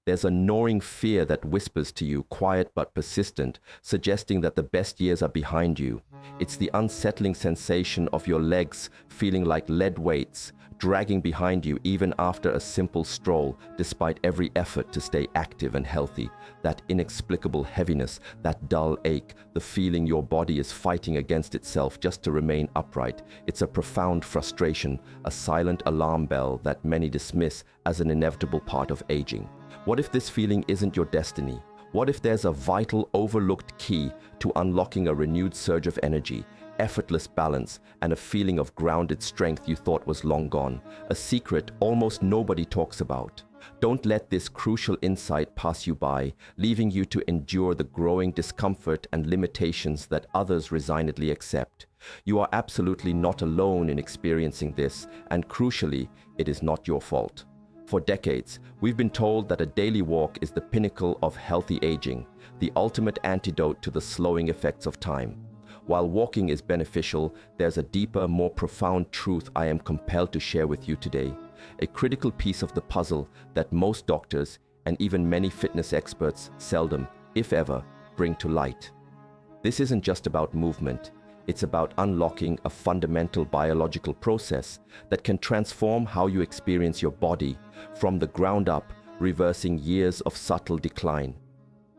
There's a gnawing fear that whispers to you, quiet but persistent, suggesting that the best years are behind you. It's the unsettling sensation of your legs feeling like lead weights, dragging behind you even after a simple stroll, despite every effort to stay active and healthy. That inexplicable heaviness, that dull ache, the feeling your body is fighting against itself just to remain upright. It's a profound frustration, a silent alarm bell that many dismiss as an inevitable part of aging. What if this feeling isn't your destiny? What if there's a vital, overlooked key to unlocking a renewed surge of energy, effortless balance, and a feeling of grounded strength you thought was long gone? A secret almost nobody talks about. Don't let this crucial insight pass you by, leaving you to endure the growing discomfort and limitations that others resignedly accept. You are absolutely not alone in experiencing this, and crucially, it is not your fault. For decades, we've been told that a daily walk is the pinnacle of healthy aging, the ultimate antidote to the slowing effects of time. While walking is beneficial, there's a deeper, more profound truth I am compelled to share with you today. A critical piece of the puzzle that most doctors and even many fitness experts seldom, if ever, bring to light. This isn't just about movement. It's about unlocking a fundamental biological process that can transform how you experience your body from the ground up, reversing years of subtle decline.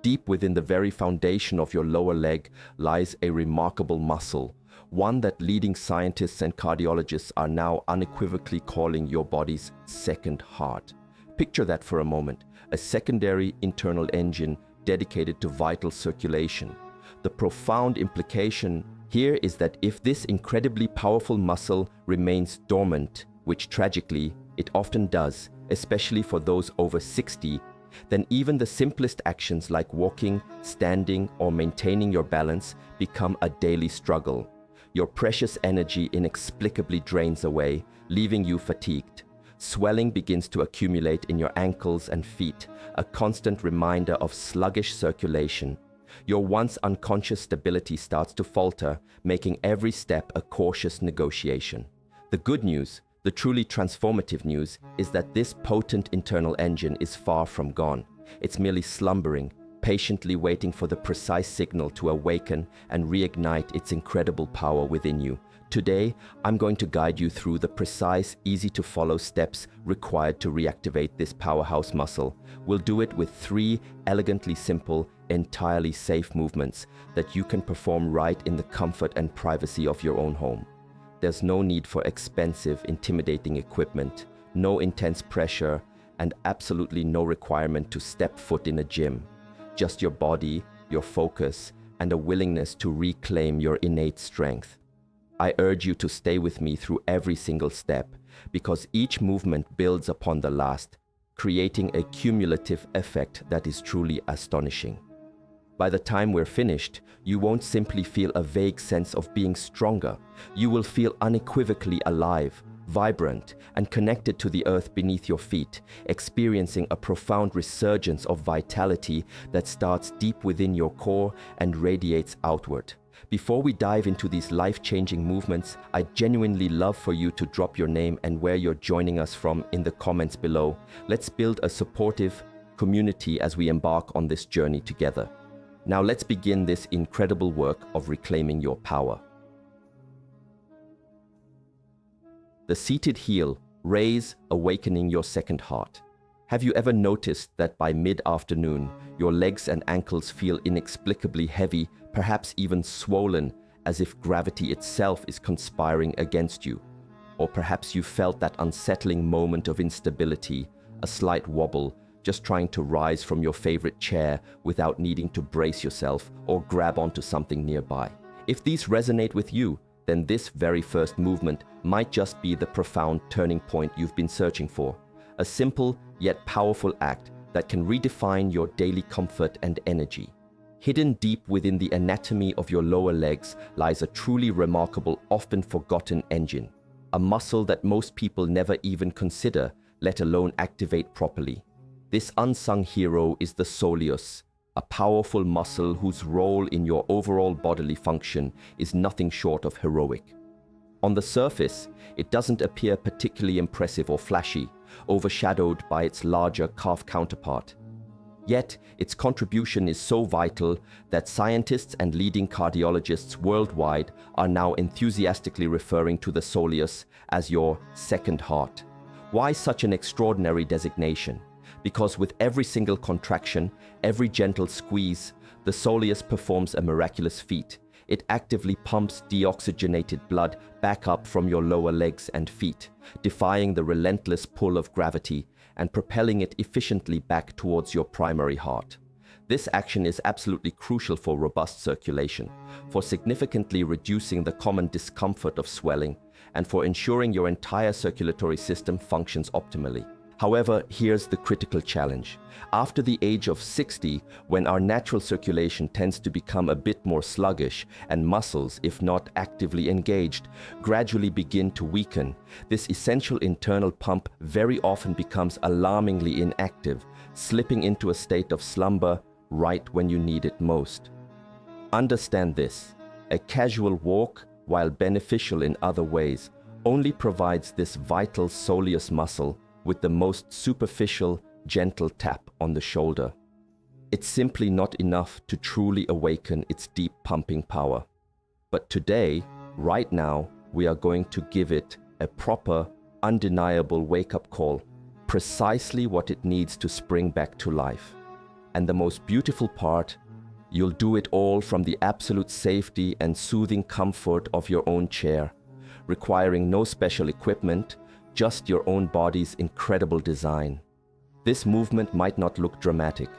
Deep within the very foundation of your lower leg lies a remarkable muscle, one that leading scientists and cardiologists are now unequivocally calling your body's second heart. Picture that for a moment, a secondary internal engine dedicated to vital circulation. The profound implication here is that if this incredibly powerful muscle remains dormant, which tragically it often does, especially for those over 60, then even the simplest actions like walking, standing, or maintaining your balance become a daily struggle. Your precious energy inexplicably drains away, leaving you fatigued. Swelling begins to accumulate in your ankles and feet, a constant reminder of sluggish circulation. Your once unconscious stability starts to falter, making every step a cautious negotiation. The good news, the truly transformative news, is that this potent internal engine is far from gone. It's merely slumbering, patiently waiting for the precise signal to awaken and reignite its incredible power within you. Today, I'm going to guide you through the precise, easy-to-follow steps required to reactivate this powerhouse muscle. We'll do it with 3 elegantly simple, entirely safe movements that you can perform right in the comfort and privacy of your own home. There's no need for expensive, intimidating equipment, no intense pressure, and absolutely no requirement to step foot in a gym. Just your body, your focus, and a willingness to reclaim your innate strength. I urge you to stay with me through every single step, because each movement builds upon the last, creating a cumulative effect that is truly astonishing. By the time we're finished, you won't simply feel a vague sense of being stronger. You will feel unequivocally alive, vibrant, and connected to the earth beneath your feet, experiencing a profound resurgence of vitality that starts deep within your core and radiates outward. Before we dive into these life-changing movements, I'd genuinely love for you to drop your name and where you're joining us from in the comments below. Let's build a supportive community as we embark on this journey together. Now let's begin this incredible work of reclaiming your power. The seated heel, raise, awakening your second heart. Have you ever noticed that by mid-afternoon, your legs and ankles feel inexplicably heavy, perhaps even swollen, as if gravity itself is conspiring against you? Or perhaps you felt that unsettling moment of instability, a slight wobble, just trying to rise from your favorite chair without needing to brace yourself or grab onto something nearby. If these resonate with you, then this very first movement might just be the profound turning point you've been searching for. A simple yet powerful act that can redefine your daily comfort and energy. Hidden deep within the anatomy of your lower legs lies a truly remarkable, often forgotten engine. A muscle that most people never even consider, let alone activate properly. This unsung hero is the soleus, a powerful muscle whose role in your overall bodily function is nothing short of heroic. On the surface, it doesn't appear particularly impressive or flashy, overshadowed by its larger calf counterpart. Yet, its contribution is so vital that scientists and leading cardiologists worldwide are now enthusiastically referring to the soleus as your second heart. Why such an extraordinary designation? Because with every single contraction, every gentle squeeze, the soleus performs a miraculous feat. It actively pumps deoxygenated blood back up from your lower legs and feet, defying the relentless pull of gravity and propelling it efficiently back towards your primary heart. This action is absolutely crucial for robust circulation, for significantly reducing the common discomfort of swelling, and for ensuring your entire circulatory system functions optimally. However, here's the critical challenge. After the age of 60, when our natural circulation tends to become a bit more sluggish and muscles, if not actively engaged, gradually begin to weaken, this essential internal pump very often becomes alarmingly inactive, slipping into a state of slumber right when you need it most. Understand this: a casual walk, while beneficial in other ways, only provides this vital soleus muscle with the most superficial, gentle tap on the shoulder. It's simply not enough to truly awaken its deep pumping power. But today, right now, we are going to give it a proper, undeniable wake-up call, precisely what it needs to spring back to life. And the most beautiful part, you'll do it all from the absolute safety and soothing comfort of your own chair, requiring no special equipment, just your own body's incredible design. This movement might not look dramatic.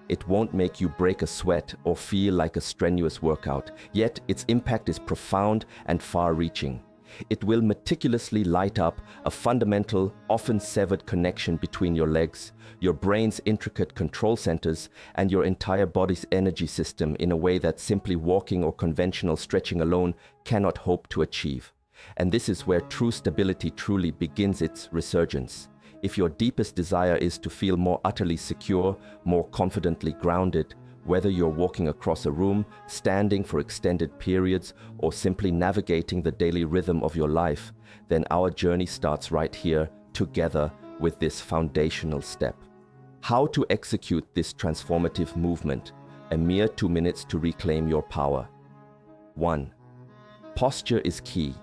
It won't make you break a sweat or feel like a strenuous workout, yet its impact is profound and far-reaching. It will meticulously light up a fundamental, often severed connection between your legs, your brain's intricate control centers, and your entire body's energy system in a way that simply walking or conventional stretching alone cannot hope to achieve. And this is where true stability truly begins its resurgence. If your deepest desire is to feel more utterly secure, more confidently grounded, whether you're walking across a room, standing for extended periods, or simply navigating the daily rhythm of your life, then our journey starts right here, together with this foundational step. How to execute this transformative movement? A mere 2 minutes to reclaim your power. 1. Posture is key.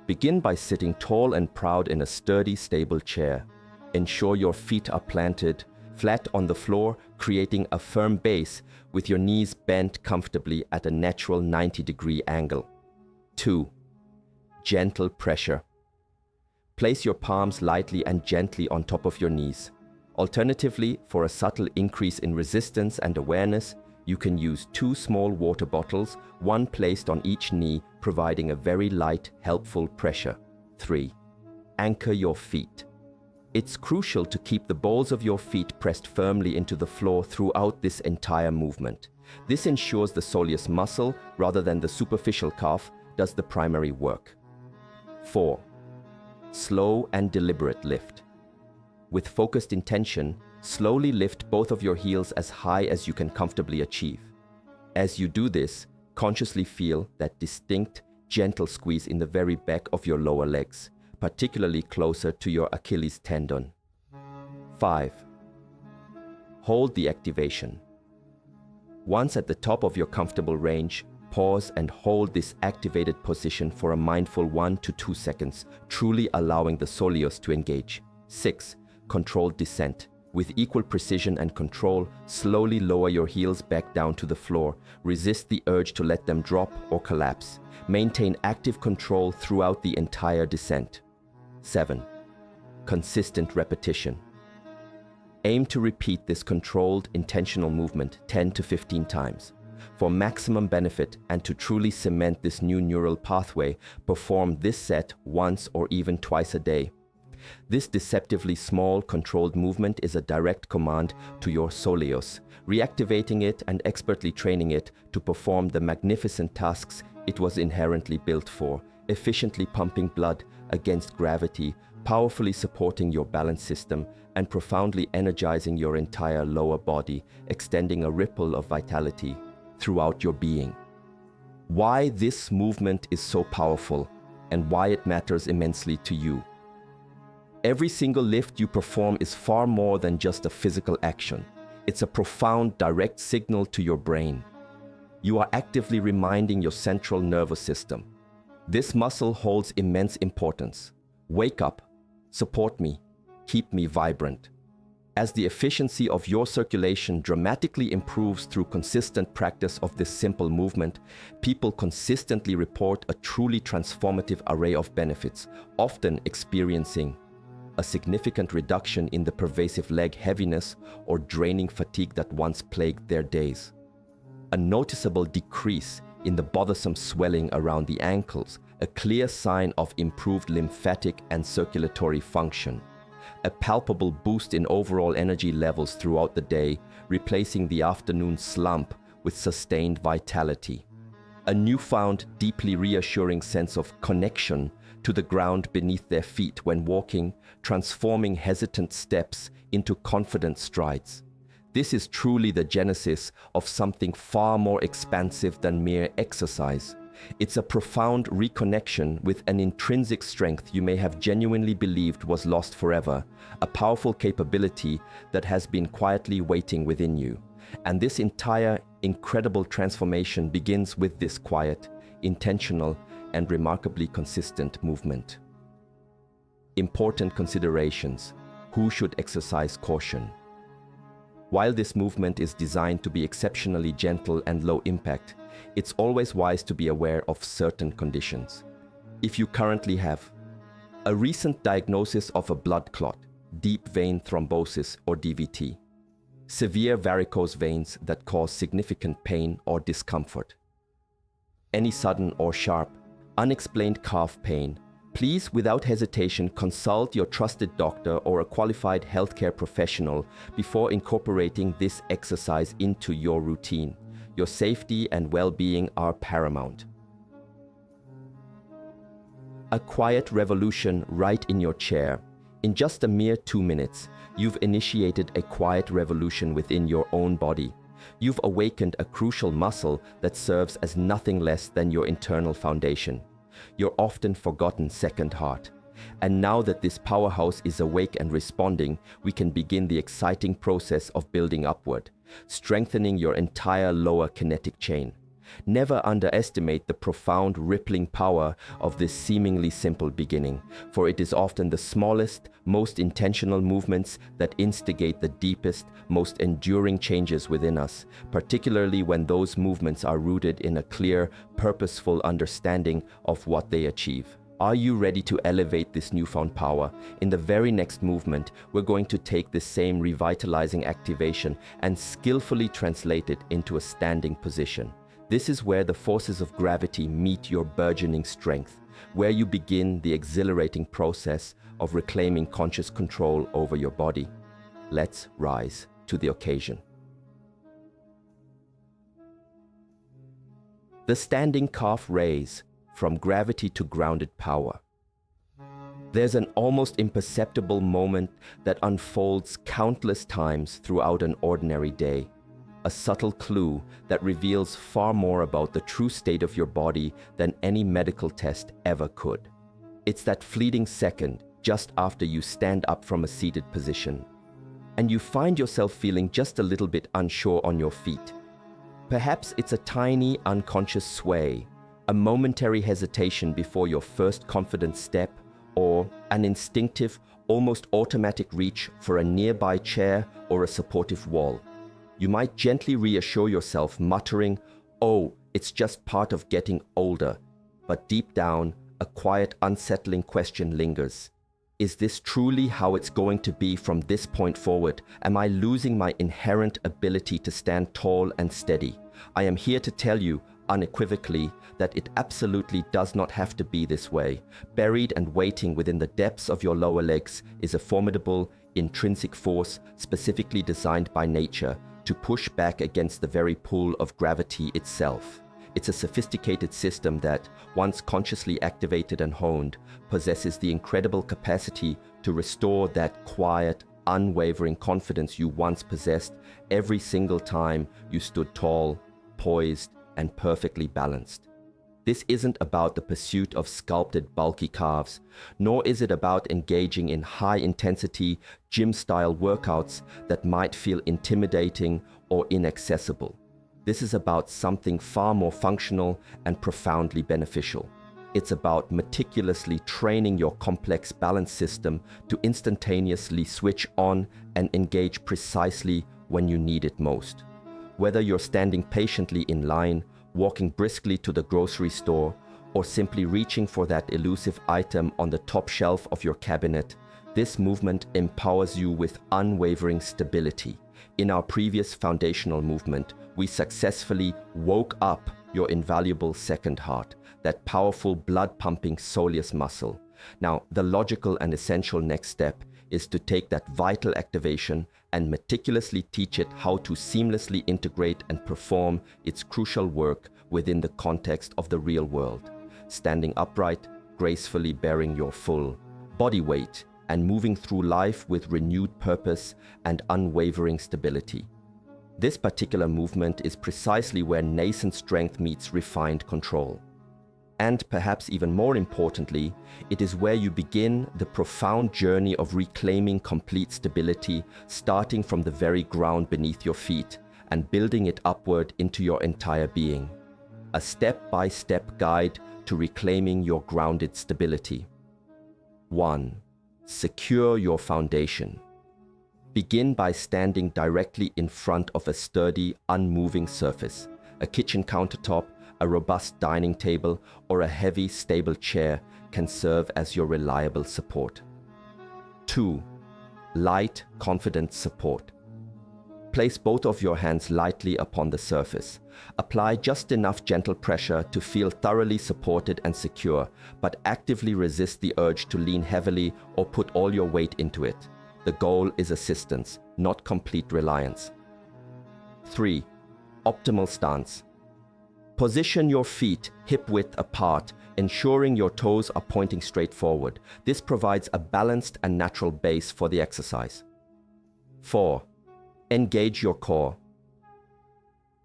Begin by sitting tall and proud in a sturdy, stable chair. Ensure your feet are planted flat on the floor, creating a firm base with your knees bent comfortably at a natural 90-degree angle. 2. Gentle pressure. Place your palms lightly and gently on top of your knees. Alternatively, for a subtle increase in resistance and awareness, you can use 2 small water bottles, one placed on each knee, providing a very light, helpful pressure. 3. Anchor your feet. It's crucial to keep the balls of your feet pressed firmly into the floor throughout this entire movement. This ensures the soleus muscle, rather than the superficial calf, does the primary work. 4. Slow and deliberate lift. With focused intention, slowly lift both of your heels as high as you can comfortably achieve. As you do this, consciously feel that distinct, gentle squeeze in the very back of your lower legs, particularly closer to your Achilles tendon. 5. Hold the activation. Once at the top of your comfortable range, pause and hold this activated position for a mindful 1 to 2 seconds, truly allowing the soleus to engage. 6. Controlled descent. With equal precision and control, slowly lower your heels back down to the floor. Resist the urge to let them drop or collapse. Maintain active control throughout the entire descent. 7. Consistent repetition. Aim to repeat this controlled, intentional movement 10 to 15 times. For maximum benefit and to truly cement this new neural pathway, perform this set once or even twice a day. This deceptively small, controlled movement is a direct command to your soleus, reactivating it and expertly training it to perform the magnificent tasks it was inherently built for, efficiently pumping blood against gravity, powerfully supporting your balance system, and profoundly energizing your entire lower body, extending a ripple of vitality throughout your being. Why this movement is so powerful, and why it matters immensely to you. Every single lift you perform is far more than just a physical action. It's a profound, direct signal to your brain. You are actively reminding your central nervous system. This muscle holds immense importance. Wake up, support me, keep me vibrant. As the efficiency of your circulation dramatically improves through consistent practice of this simple movement, people consistently report a truly transformative array of benefits, often experiencing a significant reduction in the pervasive leg heaviness or draining fatigue that once plagued their days, a noticeable decrease in the bothersome swelling around the ankles, a clear sign of improved lymphatic and circulatory function, a palpable boost in overall energy levels throughout the day, replacing the afternoon slump with sustained vitality, a newfound, deeply reassuring sense of connection to the ground beneath their feet when walking, transforming hesitant steps into confident strides. This is truly the genesis of something far more expansive than mere exercise. It's a profound reconnection with an intrinsic strength you may have genuinely believed was lost forever, a powerful capability that has been quietly waiting within you. And this entire incredible transformation begins with this quiet, intentional, and remarkably consistent movement. Important considerations. Who should exercise caution? While this movement is designed to be exceptionally gentle and low impact, it's always wise to be aware of certain conditions. If you currently have a recent diagnosis of a blood clot, deep vein thrombosis or DVT, severe varicose veins that cause significant pain or discomfort, any sudden or sharp, unexplained calf pain, please, without hesitation, consult your trusted doctor or a qualified healthcare professional before incorporating this exercise into your routine. Your safety and well-being are paramount. A quiet revolution right in your chair. In just a mere 2 minutes, you've initiated a quiet revolution within your own body. You've awakened a crucial muscle that serves as nothing less than your internal foundation, your often forgotten second heart. And now that this powerhouse is awake and responding, we can begin the exciting process of building upward, strengthening your entire lower kinetic chain. Never underestimate the profound rippling power of this seemingly simple beginning, for it is often the smallest, most intentional movements that instigate the deepest, most enduring changes within us, particularly when those movements are rooted in a clear, purposeful understanding of what they achieve. Are you ready to elevate this newfound power? In the very next movement, we're going to take this same revitalizing activation and skillfully translate it into a standing position. This is where the forces of gravity meet your burgeoning strength, where you begin the exhilarating process of reclaiming conscious control over your body. Let's rise to the occasion. The standing calf raise, from gravity to grounded power. There's an almost imperceptible moment that unfolds countless times throughout an ordinary day. A subtle clue that reveals far more about the true state of your body than any medical test ever could. It's that fleeting second just after you stand up from a seated position, and you find yourself feeling just a little bit unsure on your feet. Perhaps it's a tiny, unconscious sway, a momentary hesitation before your first confident step, or an instinctive, almost automatic reach for a nearby chair or a supportive wall. You might gently reassure yourself, muttering, "Oh, it's just part of getting older." But deep down, a quiet, unsettling question lingers. Is this truly how it's going to be from this point forward? Am I losing my inherent ability to stand tall and steady? I am here to tell you, unequivocally, that it absolutely does not have to be this way. Buried and waiting within the depths of your lower legs is a formidable, intrinsic force specifically designed by nature to push back against the very pull of gravity itself. It's a sophisticated system that, once consciously activated and honed, possesses the incredible capacity to restore that quiet, unwavering confidence you once possessed every single time you stood tall, poised, and perfectly balanced. This isn't about the pursuit of sculpted, bulky calves, nor is it about engaging in high-intensity, gym-style workouts that might feel intimidating or inaccessible. This is about something far more functional and profoundly beneficial. It's about meticulously training your complex balance system to instantaneously switch on and engage precisely when you need it most. Whether you're standing patiently in line, walking briskly to the grocery store, or simply reaching for that elusive item on the top shelf of your cabinet, this movement empowers you with unwavering stability. In our previous foundational movement, we successfully woke up your invaluable second heart, that powerful blood-pumping soleus muscle. Now, the logical and essential next step is to take that vital activation and meticulously teach it how to seamlessly integrate and perform its crucial work within the context of the real world, standing upright, gracefully bearing your full body weight, and moving through life with renewed purpose and unwavering stability. This particular movement is precisely where nascent strength meets refined control. And perhaps even more importantly, it is where you begin the profound journey of reclaiming complete stability, starting from the very ground beneath your feet and building it upward into your entire being. A step-by-step guide to reclaiming your grounded stability. 1. Secure your foundation. Begin by standing directly in front of a sturdy, unmoving surface, a kitchen countertop, a robust dining table, or a heavy, stable chair can serve as your reliable support. 2. Light, confident support. Place both of your hands lightly upon the surface. Apply just enough gentle pressure to feel thoroughly supported and secure, but actively resist the urge to lean heavily or put all your weight into it. The goal is assistance, not complete reliance. 3. Optimal stance. Position your feet hip-width apart, ensuring your toes are pointing straight forward. This provides a balanced and natural base for the exercise. 4. Engage your core.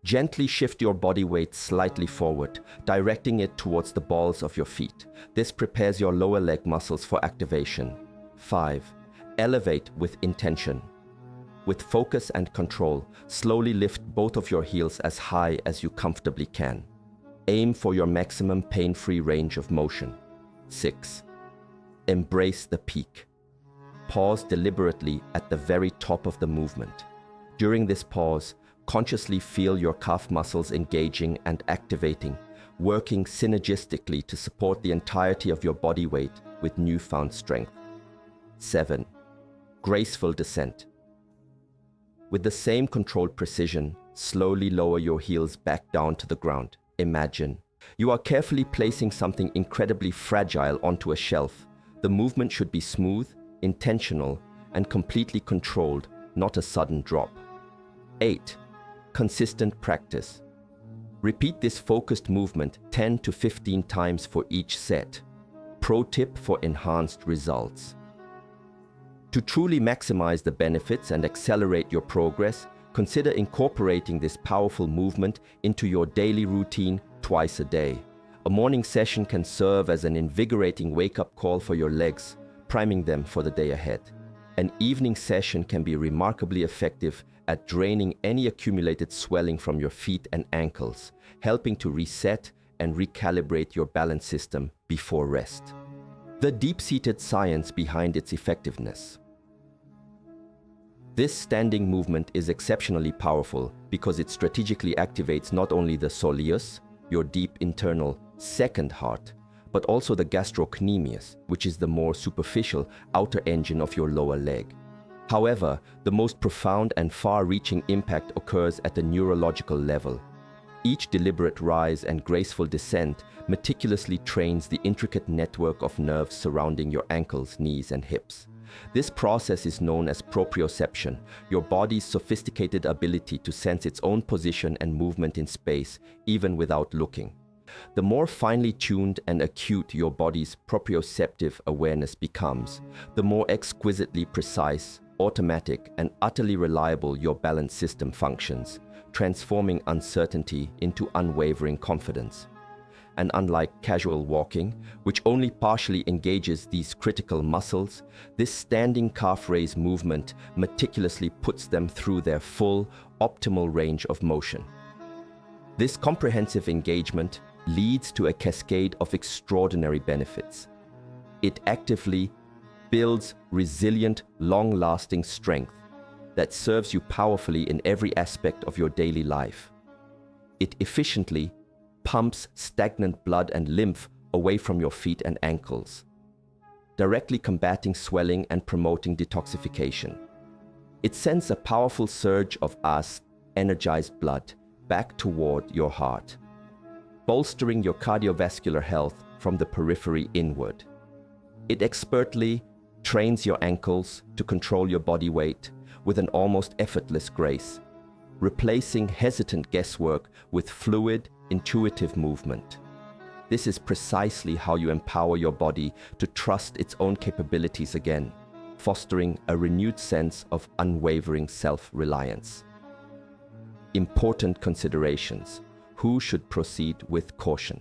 Gently shift your body weight slightly forward, directing it towards the balls of your feet. This prepares your lower leg muscles for activation. 5. Elevate with intention. With focus and control, slowly lift both of your heels as high as you comfortably can. Aim for your maximum pain-free range of motion. 6. Embrace the peak. Pause deliberately at the very top of the movement. During this pause, consciously feel your calf muscles engaging and activating, working synergistically to support the entirety of your body weight with newfound strength. 7. Graceful descent. With the same controlled precision, slowly lower your heels back down to the ground. Imagine you are carefully placing something incredibly fragile onto a shelf. The movement should be smooth, intentional, and completely controlled, not a sudden drop. 8. Consistent practice. Repeat this focused movement 10 to 15 times for each set. Pro tip for enhanced results. To truly maximize the benefits and accelerate your progress, consider incorporating this powerful movement into your daily routine twice a day. A morning session can serve as an invigorating wake-up call for your legs, priming them for the day ahead. An evening session can be remarkably effective at draining any accumulated swelling from your feet and ankles, helping to reset and recalibrate your balance system before rest. The deep-seated science behind its effectiveness. This standing movement is exceptionally powerful because it strategically activates not only the soleus, your deep internal second heart, but also the gastrocnemius, which is the more superficial outer engine of your lower leg. However, the most profound and far-reaching impact occurs at the neurological level. Each deliberate rise and graceful descent meticulously trains the intricate network of nerves surrounding your ankles, knees, and hips. This process is known as proprioception, your body's sophisticated ability to sense its own position and movement in space, even without looking. The more finely tuned and acute your body's proprioceptive awareness becomes, the more exquisitely precise, automatic, and utterly reliable your balance system functions, transforming uncertainty into unwavering confidence. and unlike casual walking, which only partially engages these critical muscles, this standing calf raise movement meticulously puts them through their full, optimal range of motion. This comprehensive engagement leads to a cascade of extraordinary benefits. It actively builds resilient, long-lasting strength that serves you powerfully in every aspect of your daily life. It efficiently pumps stagnant blood and lymph away from your feet and ankles, directly combating swelling and promoting detoxification. It sends a powerful surge of energized blood back toward your heart, bolstering your cardiovascular health from the periphery inward. It expertly trains your ankles to control your body weight with an almost effortless grace, replacing hesitant guesswork with fluid, intuitive movement. This is precisely how you empower your body to trust its own capabilities again, fostering a renewed sense of unwavering self-reliance. Important considerations. Who should proceed with caution?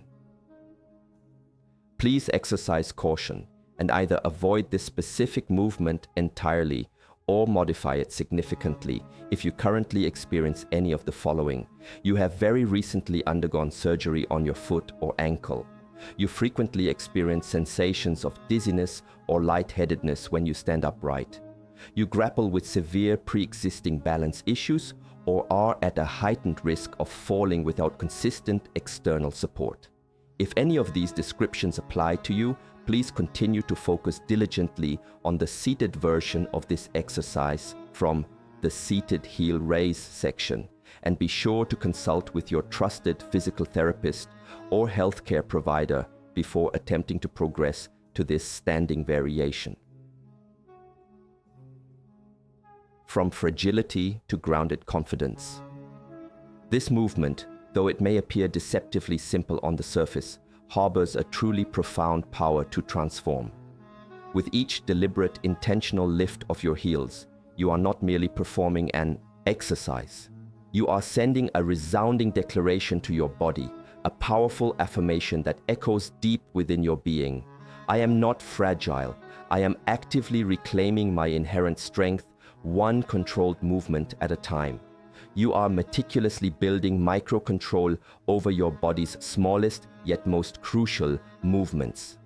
Please exercise caution and either avoid this specific movement entirely or modify it significantly if you currently experience any of the following. You have very recently undergone surgery on your foot or ankle. You frequently experience sensations of dizziness or lightheadedness when you stand upright. You grapple with severe pre-existing balance issues or are at a heightened risk of falling without consistent external support. If any of these descriptions apply to you, please continue to focus diligently on the seated version of this exercise from the seated heel raise section, and be sure to consult with your trusted physical therapist or healthcare provider before attempting to progress to this standing variation. From fragility to grounded confidence. This movement, though it may appear deceptively simple on the surface, harbors a truly profound power to transform. With each deliberate, intentional lift of your heels, you are not merely performing an exercise. You are sending a resounding declaration to your body, a powerful affirmation that echoes deep within your being. I am not fragile. I am actively reclaiming my inherent strength, one controlled movement at a time. You are meticulously building micro-control over your body's smallest yet most crucial movements.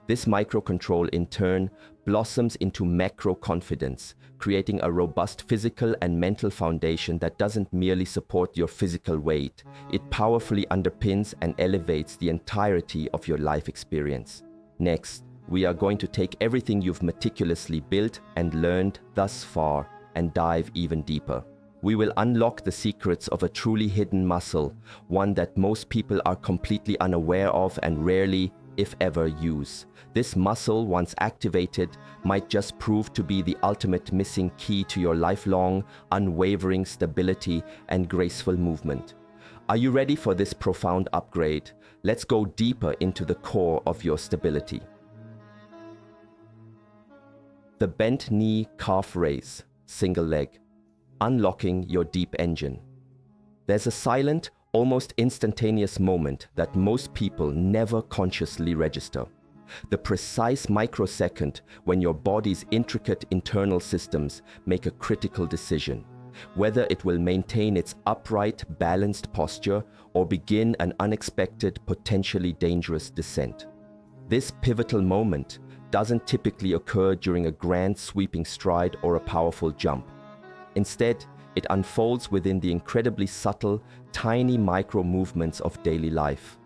This micro-control in turn blossoms into macro-confidence, creating a robust physical and mental foundation that doesn't merely support your physical weight. It powerfully underpins and elevates the entirety of your life experience. Next, we are going to take everything you've meticulously built and learned thus far and dive even deeper. We will unlock the secrets of a truly hidden muscle, one that most people are completely unaware of and rarely, if ever, use. This muscle, once activated, might just prove to be the ultimate missing key to your lifelong, unwavering stability and graceful movement. Are you ready for this profound upgrade? Let's go deeper into the core of your stability. The bent knee calf raise, single leg. Unlocking your deep engine. There's a silent, almost instantaneous moment that most people never consciously register. The precise microsecond when your body's intricate internal systems make a critical decision, whether it will maintain its upright, balanced posture or begin an unexpected, potentially dangerous descent. This pivotal moment doesn't typically occur during a grand sweeping stride or a powerful jump. Instead, it unfolds within the incredibly subtle, tiny micro-movements of daily life.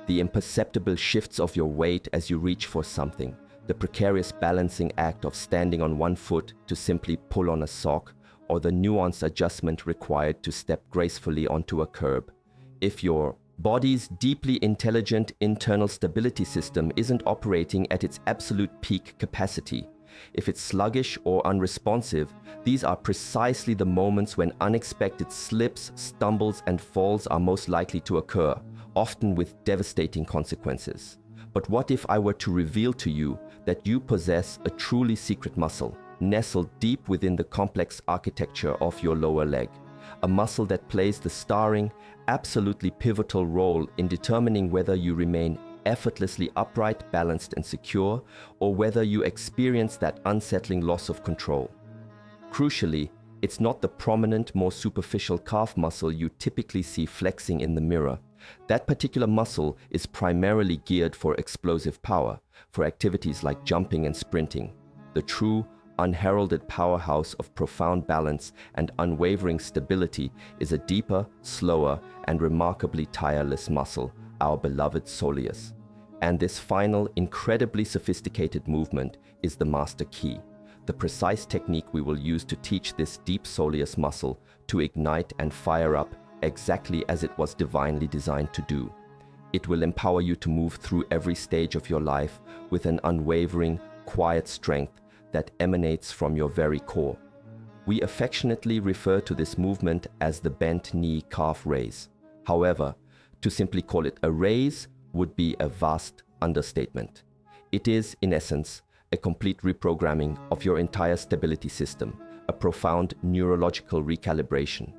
The imperceptible shifts of your weight as you reach for something, the precarious balancing act of standing on one foot to simply pull on a sock, or the nuanced adjustment required to step gracefully onto a curb. If your body's deeply intelligent internal stability system isn't operating at its absolute peak capacity, if it's sluggish or unresponsive, these are precisely the moments when unexpected slips, stumbles, and falls are most likely to occur, often with devastating consequences. But what if I were to reveal to you that you possess a truly secret muscle, nestled deep within the complex architecture of your lower leg? a muscle that plays the starring, absolutely pivotal role in determining whether you remain effortlessly upright, balanced, and secure, or whether you experience that unsettling loss of control. Crucially, it's not the prominent, more superficial calf muscle you typically see flexing in the mirror. That particular muscle is primarily geared for explosive power, for activities like jumping and sprinting. The true, unheralded powerhouse of profound balance and unwavering stability is a deeper, slower, and remarkably tireless muscle, our beloved soleus. And this final, incredibly sophisticated movement is the master key, the precise technique we will use to teach this deep soleus muscle to ignite and fire up exactly as it was divinely designed to do. It will empower you to move through every stage of your life with an unwavering, quiet strength that emanates from your very core. We affectionately refer to this movement as the bent knee calf raise. However, to simply call it a raise would be a vast understatement. It is, in essence, a complete reprogramming of your entire stability system, a profound neurological recalibration.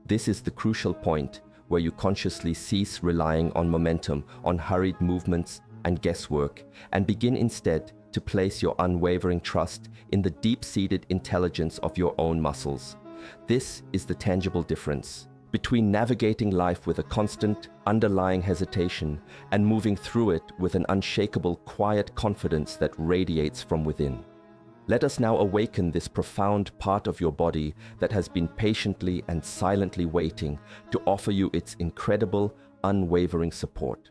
This is the crucial point where you consciously cease relying on momentum, on hurried movements and guesswork, and begin instead to place your unwavering trust in the deep-seated intelligence of your own muscles. This is the tangible difference between navigating life with a constant, underlying hesitation and moving through it with an unshakable, quiet confidence that radiates from within. Let us now awaken this profound part of your body that has been patiently and silently waiting to offer you its incredible, unwavering support.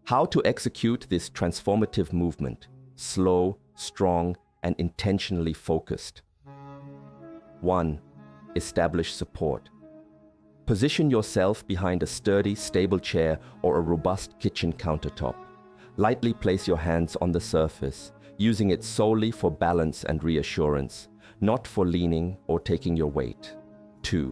How to execute this transformative movement: slow, strong, and intentionally focused. 1. Establish support. Position yourself behind a sturdy, stable chair or a robust kitchen countertop. Lightly place your hands on the surface, using it solely for balance and reassurance, not for leaning or taking your weight. 2.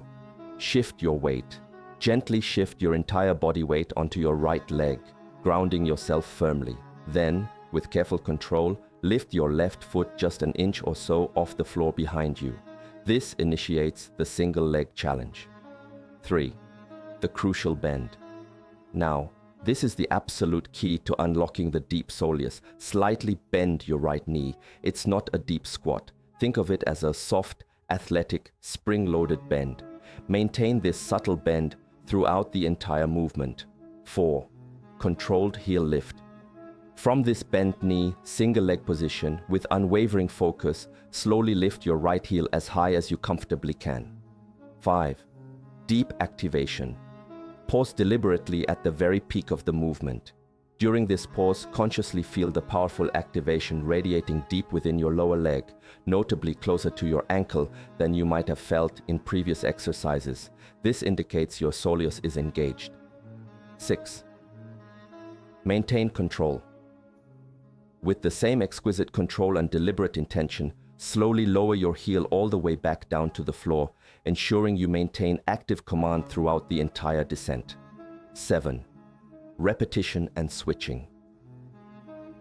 Shift your weight. Gently shift your entire body weight onto your right leg, grounding yourself firmly. Then, with careful control, lift your left foot just an inch or so off the floor behind you. This initiates the single leg challenge. 3. The crucial bend. Now, this is the absolute key to unlocking the deep soleus. Slightly bend your right knee. It's not a deep squat. Think of it as a soft, athletic, spring-loaded bend. Maintain this subtle bend throughout the entire movement. 4. Controlled heel lift. From this bent knee, single leg position, with unwavering focus, slowly lift your right heel as high as you comfortably can. 5. Deep activation. Pause deliberately at the very peak of the movement. During this pause, consciously feel the powerful activation radiating deep within your lower leg, notably closer to your ankle than you might have felt in previous exercises. This indicates your soleus is engaged. 6. Maintain control. With the same exquisite control and deliberate intention, slowly lower your heel all the way back down to the floor, ensuring you maintain active command throughout the entire descent. 7. Repetition and switching.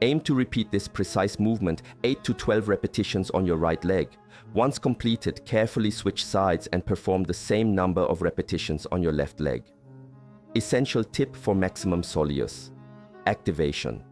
Aim to repeat this precise movement 8 to 12 repetitions on your right leg. Once completed, carefully switch sides and perform the same number of repetitions on your left leg. Essential tip for maximum soleus: activation.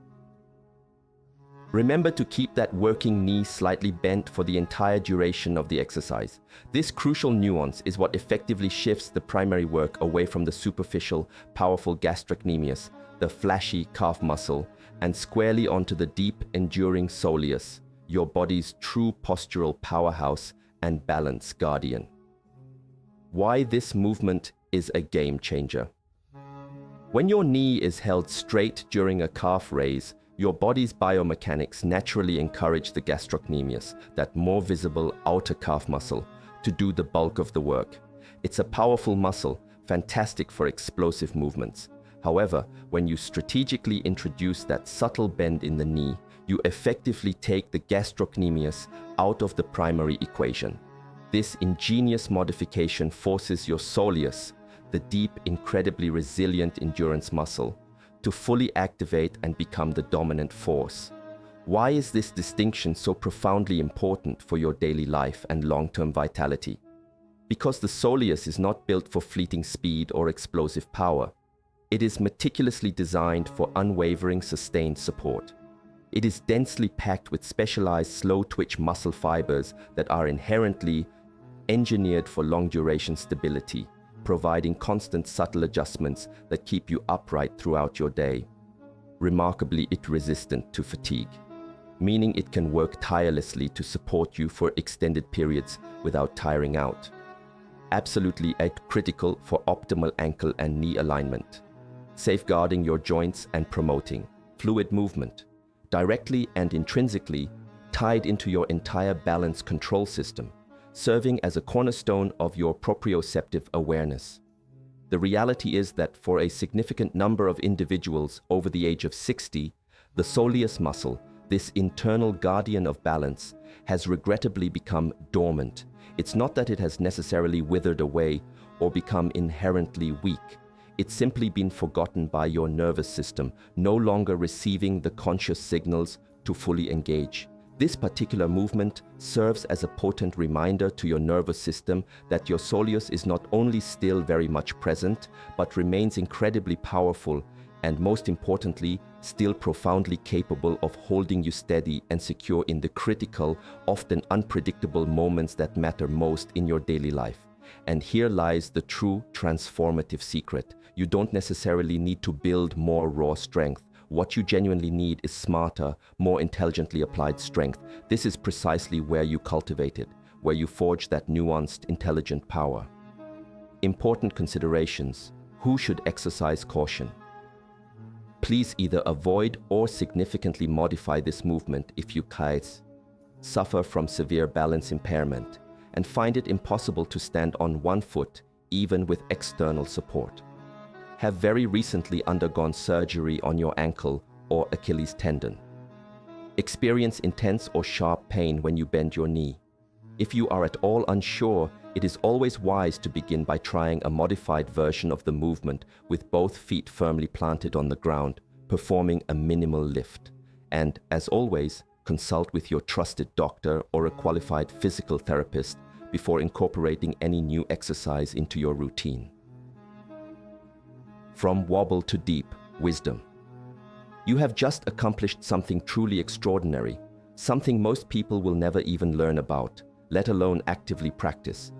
Remember to keep that working knee slightly bent for the entire duration of the exercise. This crucial nuance is what effectively shifts the primary work away from the superficial, powerful gastrocnemius, the flashy calf muscle, and squarely onto the deep, enduring soleus, your body's true postural powerhouse and balance guardian. Why this movement is a game changer. When your knee is held straight during a calf raise, your body's biomechanics naturally encourage the gastrocnemius, that more visible outer calf muscle, to do the bulk of the work. It's a powerful muscle, fantastic for explosive movements. However, when you strategically introduce that subtle bend in the knee, you effectively take the gastrocnemius out of the primary equation. This ingenious modification forces your soleus, the deep, incredibly resilient endurance muscle, to fully activate and become the dominant force. Why is this distinction so profoundly important for your daily life and long-term vitality? Because the soleus is not built for fleeting speed or explosive power. It is meticulously designed for unwavering, sustained support. It is densely packed with specialized slow-twitch muscle fibers that are inherently engineered for long-duration stability, providing constant subtle adjustments that keep you upright throughout your day. Remarkably, it's resistant to fatigue, meaning it can work tirelessly to support you for extended periods without tiring out. Absolutely critical for optimal ankle and knee alignment, safeguarding your joints and promoting fluid movement, directly and intrinsically tied into your entire balance control system, serving as a cornerstone of your proprioceptive awareness. The reality is that for a significant number of individuals over the age of 60, the soleus muscle, this internal guardian of balance, has regrettably become dormant. It's not that it has necessarily withered away or become inherently weak. It's simply been forgotten by your nervous system, no longer receiving the conscious signals to fully engage. This particular movement serves as a potent reminder to your nervous system that your soleus is not only still very much present, but remains incredibly powerful and, most importantly, still profoundly capable of holding you steady and secure in the critical, often unpredictable moments that matter most in your daily life. And here lies the true transformative secret. You don't necessarily need to build more raw strength. What you genuinely need is smarter, more intelligently applied strength. This is precisely where you cultivate it, where you forge that nuanced, intelligent power. Important considerations. Who should exercise caution? Please either avoid or significantly modify this movement if you suffer from severe balance impairment and find it impossible to stand on one foot even with external support. Have very recently undergone surgery on your ankle or Achilles tendon. Experience intense or sharp pain when you bend your knee. If you are at all unsure, it is always wise to begin by trying a modified version of the movement with both feet firmly planted on the ground, performing a minimal lift. And, as always, consult with your trusted doctor or a qualified physical therapist before incorporating any new exercise into your routine. From wobble to deep, wisdom. You have just accomplished something truly extraordinary, something most people will never even learn about, let alone actively practice.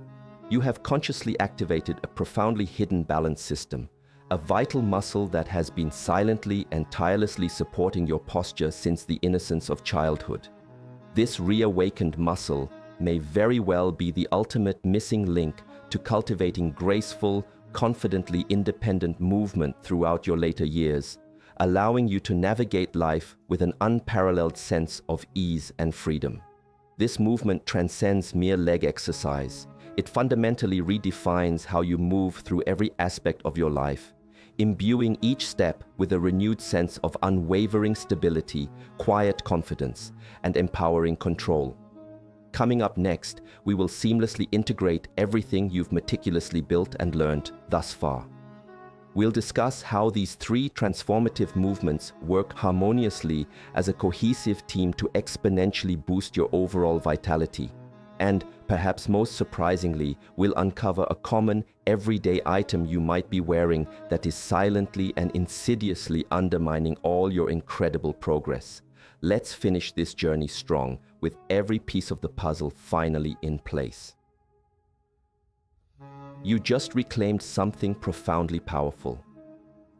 You have consciously activated a profoundly hidden balance system, a vital muscle that has been silently and tirelessly supporting your posture since the innocence of childhood. This reawakened muscle may very well be the ultimate missing link to cultivating graceful, confidently independent movement throughout your later years, allowing you to navigate life with an unparalleled sense of ease and freedom. This movement transcends mere leg exercise. It fundamentally redefines how you move through every aspect of your life, imbuing each step with a renewed sense of unwavering stability, quiet confidence, and empowering control. Coming up next, we will seamlessly integrate everything you've meticulously built and learned thus far. We'll discuss how these three transformative movements work harmoniously as a cohesive team to exponentially boost your overall vitality. And, perhaps most surprisingly, we'll uncover a common, everyday item you might be wearing that is silently and insidiously undermining all your incredible progress. Let's finish this journey strong, with every piece of the puzzle finally in place. You just reclaimed something profoundly powerful.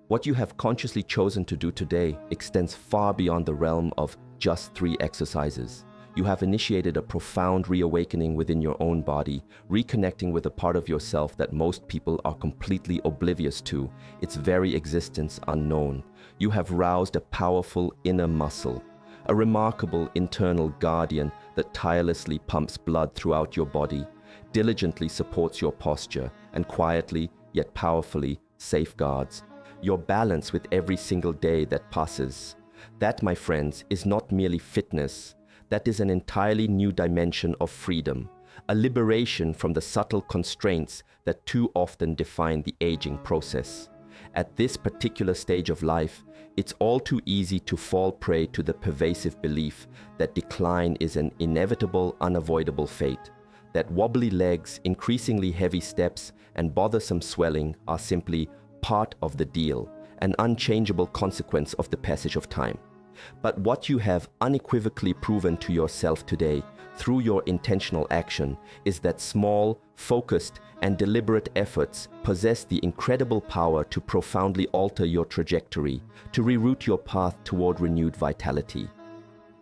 What you have consciously chosen to do today extends far beyond the realm of just 3 exercises. You have initiated a profound reawakening within your own body, reconnecting with a part of yourself that most people are completely oblivious to, its very existence unknown. You have roused a powerful inner muscle, a remarkable internal guardian that tirelessly pumps blood throughout your body, diligently supports your posture, and quietly, yet powerfully, safeguards your balance with every single day that passes. That, my friends, is not merely fitness. That is an entirely new dimension of freedom, a liberation from the subtle constraints that too often define the aging process. At this particular stage of life, it's all too easy to fall prey to the pervasive belief that decline is an inevitable, unavoidable fate. that wobbly legs, increasingly heavy steps, and bothersome swelling are simply part of the deal, an unchangeable consequence of the passage of time. But what you have unequivocally proven to yourself today through your intentional action is that small, focused, and deliberate efforts possess the incredible power to profoundly alter your trajectory, to reroute your path toward renewed vitality.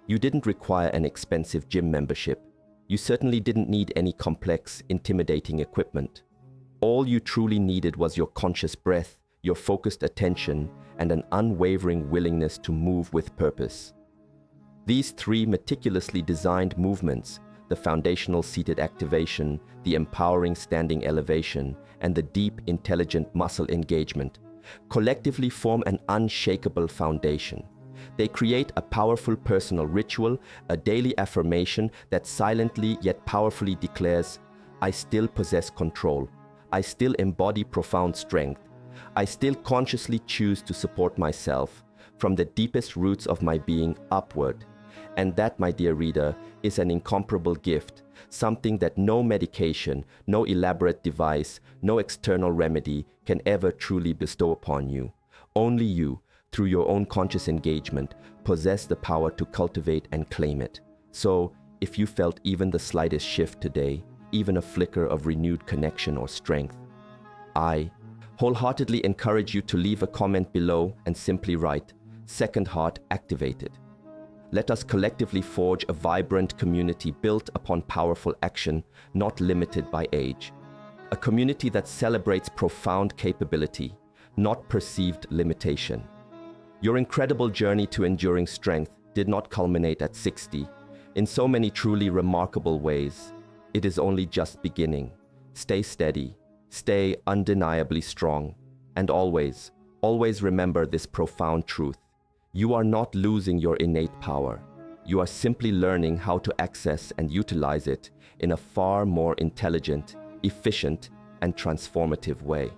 You didn't require an expensive gym membership. You certainly didn't need any complex, intimidating equipment. All you truly needed was your conscious breath, your focused attention, and an unwavering willingness to move with purpose. These three meticulously designed movements, the foundational seated activation, the empowering standing elevation, and the deep, intelligent muscle engagement, collectively form an unshakable foundation. They create a powerful personal ritual, a daily affirmation that silently yet powerfully declares, I still possess control. I still embody profound strength. I still consciously choose to support myself from the deepest roots of my being upward. And that, my dear reader, is an incomparable gift, something that no medication, no elaborate device, no external remedy can ever truly bestow upon you. Only you, through your own conscious engagement, possess the power to cultivate and claim it. So, if you felt even the slightest shift today, even a flicker of renewed connection or strength, I wholeheartedly encourage you to leave a comment below and simply write, Second Heart activated. Let us collectively forge a vibrant community built upon powerful action, not limited by age. A community that celebrates profound capability, not perceived limitation. Your incredible journey to enduring strength did not culminate at 60. In so many truly remarkable ways, it is only just beginning. Stay steady, stay undeniably strong, and always, always remember this profound truth. You are not losing your innate power. You are simply learning how to access and utilize it in a far more intelligent, efficient, and transformative way.